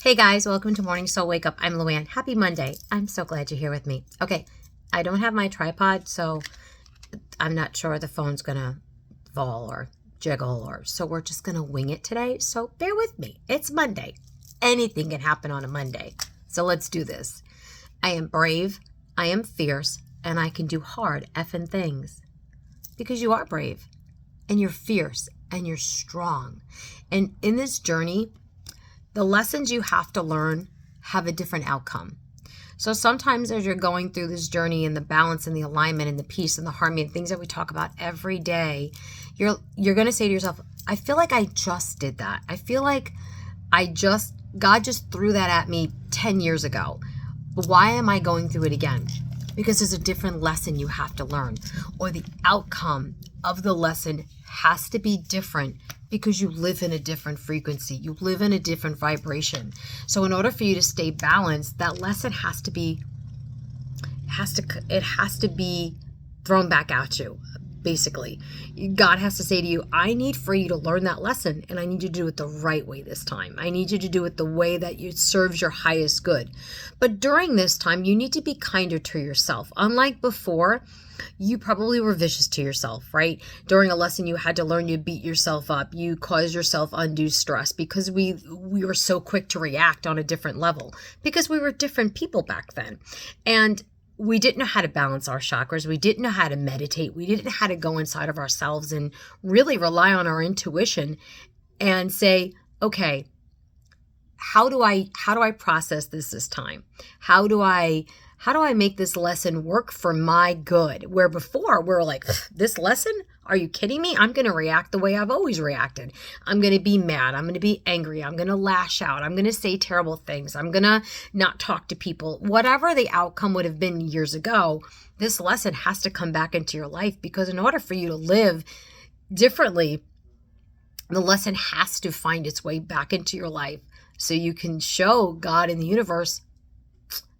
Hey guys, welcome to Morning Soul Wake Up. I'm Luann. Happy Monday. I'm so glad you're here with me. Okay, I don't have my tripod, so I'm not sure the phone's gonna fall or jiggle, so we're just gonna wing it today. So bear with me. It's Monday. Anything can happen on a Monday. So let's do this. I am brave, I am fierce, and I can do hard effing things. Because you are brave, and you're fierce, and you're strong. And in this journey, the lessons you have to learn have a different outcome. So sometimes as you're going through this journey and the balance and the alignment and the peace and the harmony and things that we talk about every day, you're going to say to yourself, I feel like I just did that. I feel like God just threw that at me 10 years ago. Why am I going through it again? Because there's a different lesson you have to learn, or the outcome of the lesson has to be different because you live in a different frequency. You live in a different vibration. So in order for you to stay balanced, that lesson has to be thrown back at you. Basically, God has to say to you, I need for you to learn that lesson, and I need you to do it the right way this time. I need you to do it the way that it serves your highest good. But during this time, you need to be kinder to yourself. Unlike before, you probably were vicious to yourself, right? During a lesson you had to learn, you beat yourself up. You caused yourself undue stress because we were so quick to react on a different level because we were different people back then. And we didn't know how to balance our chakras. We didn't know how to meditate. We didn't know how to go inside of ourselves and really rely on our intuition and say, okay, how do I process this time? How do I make this lesson work for my good? Where before we're like, this lesson? Are you kidding me? I'm going to react the way I've always reacted. I'm going to be mad. I'm going to be angry. I'm going to lash out. I'm going to say terrible things. I'm going to not talk to people. Whatever the outcome would have been years ago, this lesson has to come back into your life, because in order for you to live differently, the lesson has to find its way back into your life so you can show God and the universe,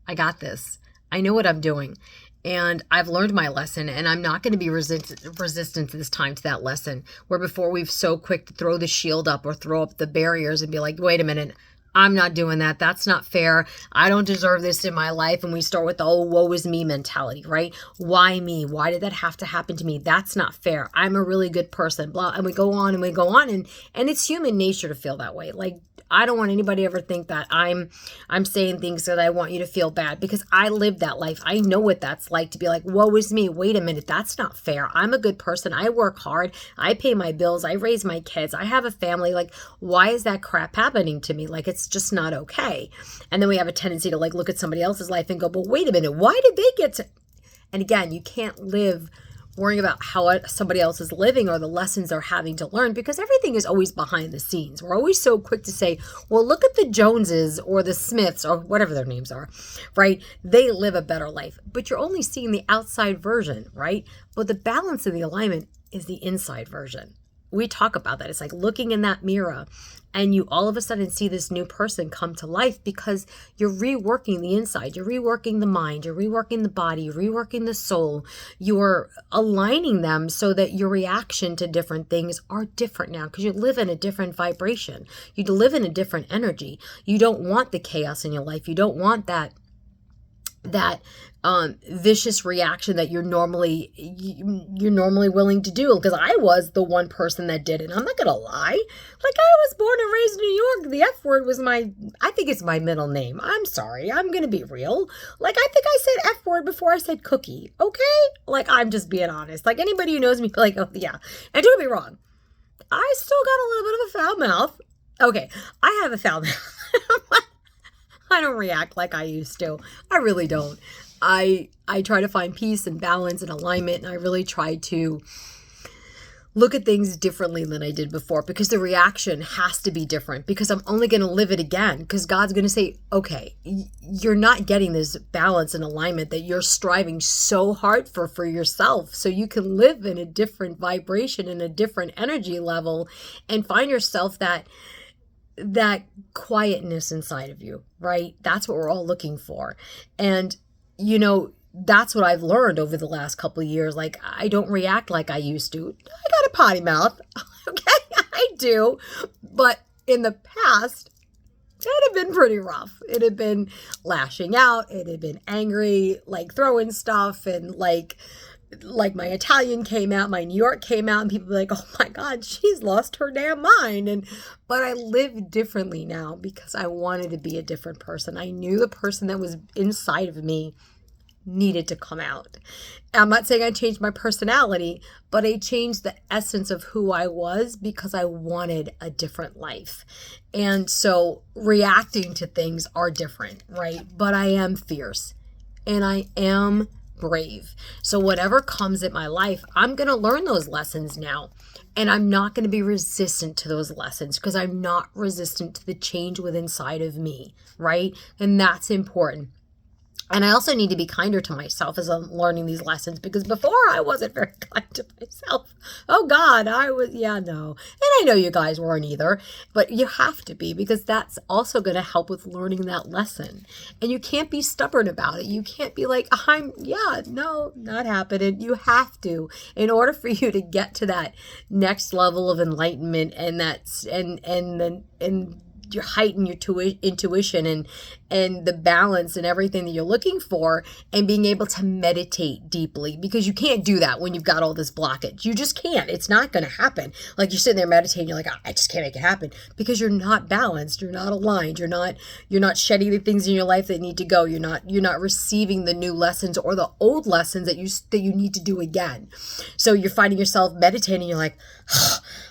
I got this. I know what I'm doing. And I've learned my lesson, and I'm not going to be resistant this time to that lesson, where before we've so quick to throw the shield up or throw up the barriers and be like, wait a minute, I'm not doing that. That's not fair. I don't deserve this in my life. And we start with the, oh, woe is me mentality, right? Why me? Why did that have to happen to me? That's not fair. I'm a really good person, blah. And we go on and we go on. And it's human nature to feel that way. Like, I don't want anybody to ever think that I'm saying things that I want you to feel bad, because I lived that life. I know what that's like to be like, woe is me. Wait a minute. That's not fair. I'm a good person. I work hard. I pay my bills. I raise my kids. I have a family. Like, why is that crap happening to me? Like, it's just not okay. And then we have a tendency to like look at somebody else's life and go, but wait a minute. Why did they get to? And again, you can't live worrying about how somebody else is living or the lessons they're having to learn, because everything is always behind the scenes. We're always so quick to say, well, look at the Joneses or the Smiths or whatever their names are, right? They live a better life, but you're only seeing the outside version, right? But the balance of the alignment is the inside version. We talk about that. It's like looking in that mirror and you all of a sudden see this new person come to life, because you're reworking the inside. You're reworking the mind. You're reworking the body. You're reworking the soul. You're aligning them so that your reaction to different things are different now, because you live in a different vibration. You live in a different energy. You don't want the chaos in your life. You don't want that vicious reaction that you're normally willing to do, because I was the one person that did it. I'm not gonna lie. Like, I was born and raised in New York. The F word was I think it's my middle name. I'm sorry. I'm gonna be real. Like, I think I said F word before I said cookie. Okay? Like, I'm just being honest. Like, anybody who knows me, like, oh yeah. And don't get me wrong, I still got a little bit of a foul mouth. Okay, I have a foul mouth. I don't react like I used to. I really don't. I try to find peace and balance and alignment, and I really try to look at things differently than I did before, because the reaction has to be different, because I'm only going to live it again, because God's going to say, okay, you're not getting this balance and alignment that you're striving so hard for yourself, so you can live in a different vibration, in a different energy level, and find yourself that quietness inside of you, right? That's what we're all looking for. And, that's what I've learned over the last couple of years. Like, I don't react like I used to. I got a potty mouth. Okay, I do. But in the past, it had been pretty rough. It had been lashing out. It had been angry, like throwing stuff, and like my Italian came out, my New York came out, and people were like, oh my God, she's lost her damn mind. But I live differently now because I wanted to be a different person. I knew the person that was inside of me needed to come out. I'm not saying I changed my personality, but I changed the essence of who I was because I wanted a different life. And so reacting to things are different, right? But I am fierce and I am brave. So whatever comes at my life, I'm going to learn those lessons now. And I'm not going to be resistant to those lessons because I'm not resistant to the change within inside of me, right? And that's important. And I also need to be kinder to myself as I'm learning these lessons, because before I wasn't very kind to myself. Oh God, no. And I know you guys weren't either, but you have to be, because that's also going to help with learning that lesson. And you can't be stubborn about it. You can't be like, not happening. You have to, in order for you to get to that next level of enlightenment and your heighten your intuition and the balance and everything that you're looking for, and being able to meditate deeply, because you can't do that when you've got all this blockage. You just can't. It's not going to happen. Like, you're sitting there meditating, you're like, I just can't make it happen, because you're not balanced, you're not aligned, you're not shedding the things in your life that need to go. You're not receiving the new lessons or the old lessons that you need to do again. So you're finding yourself meditating, you're like,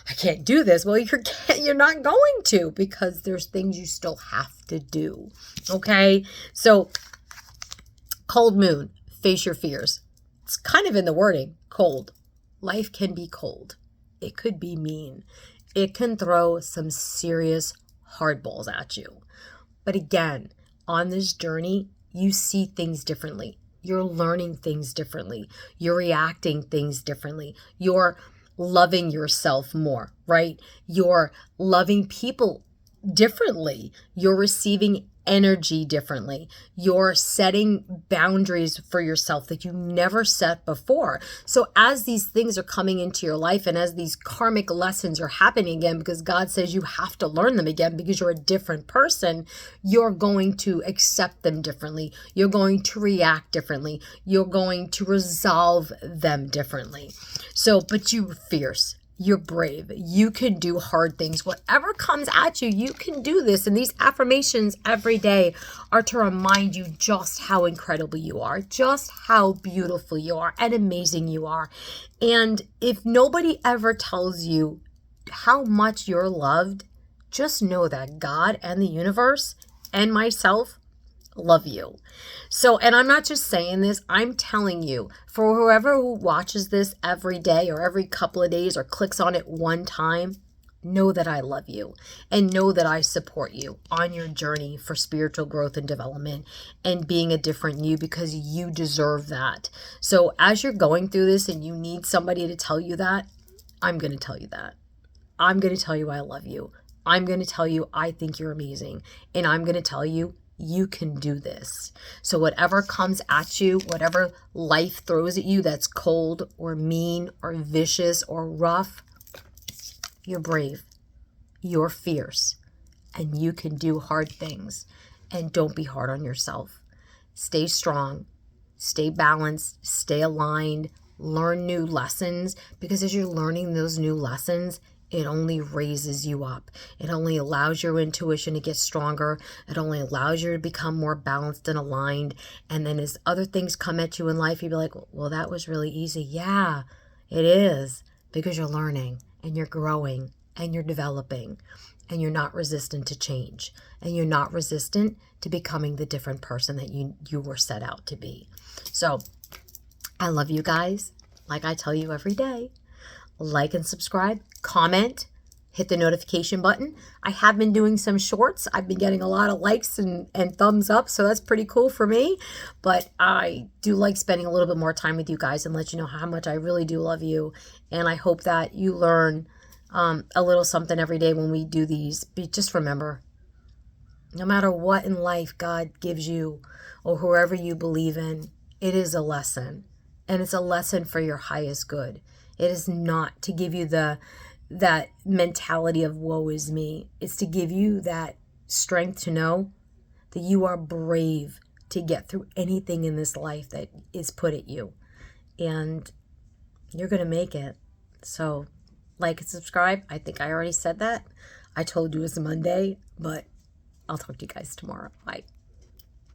I can't do this. Well, you're not going to, because there's things you still have to do. Okay? So, cold moon, face your fears. It's kind of in the wording, cold. Life can be cold. It could be mean. It can throw some serious hardballs at you. But again, on this journey, you see things differently. You're learning things differently. You're reacting things differently. You're loving yourself more, right? You're loving people differently. You're receiving energy differently. You're setting boundaries for yourself that you never set before. So as these things are coming into your life, and as these karmic lessons are happening again, because God says you have to learn them again because you're a different person, you're going to accept them differently. You're going to react differently. You're going to resolve them differently. So, but you're fierce. You're brave. You can do hard things. Whatever comes at you, you can do this. And these affirmations every day are to remind you just how incredible you are, just how beautiful you are and amazing you are. And if nobody ever tells you how much you're loved, just know that God and the universe and myself love you. So, and I'm not just saying this, I'm telling you, for whoever who watches this every day or every couple of days or clicks on it one time, know that I love you and know that I support you on your journey for spiritual growth and development and being a different you, because you deserve that. So as you're going through this and you need somebody to tell you that, I'm going to tell you that. I'm going to tell you I love you. I'm going to tell you I think you're amazing. And I'm going to tell you you can do this. So whatever comes at you, whatever life throws at you that's cold or mean or vicious or rough, you're brave, you're fierce, and you can do hard things. And don't be hard on yourself. Stay strong, stay balanced, stay aligned, learn new lessons, because as you're learning those new lessons, it only raises you up. It only allows your intuition to get stronger. It only allows you to become more balanced and aligned. And then as other things come at you in life, you'll be like, well, that was really easy. Yeah, it is, because you're learning and you're growing and you're developing and you're not resistant to change and you're not resistant to becoming the different person that you were set out to be. So I love you guys. Like I tell you every day, like and subscribe, comment, hit the notification button. I have been doing some shorts. I've been getting a lot of likes and thumbs up, so that's pretty cool for me. But I do like spending a little bit more time with you guys and let you know how much I really do love you. And I hope that you learn a little something every day when we do these. Just remember, no matter what in life God gives you or whoever you believe in, it is a lesson. And it's a lesson for your highest good. It is not to give you that mentality of woe is me. It's to give you that strength to know that you are brave to get through anything in this life that is put at you. And you're going to make it. So like and subscribe. I think I already said that. I told you it's Monday, but I'll talk to you guys tomorrow. Bye.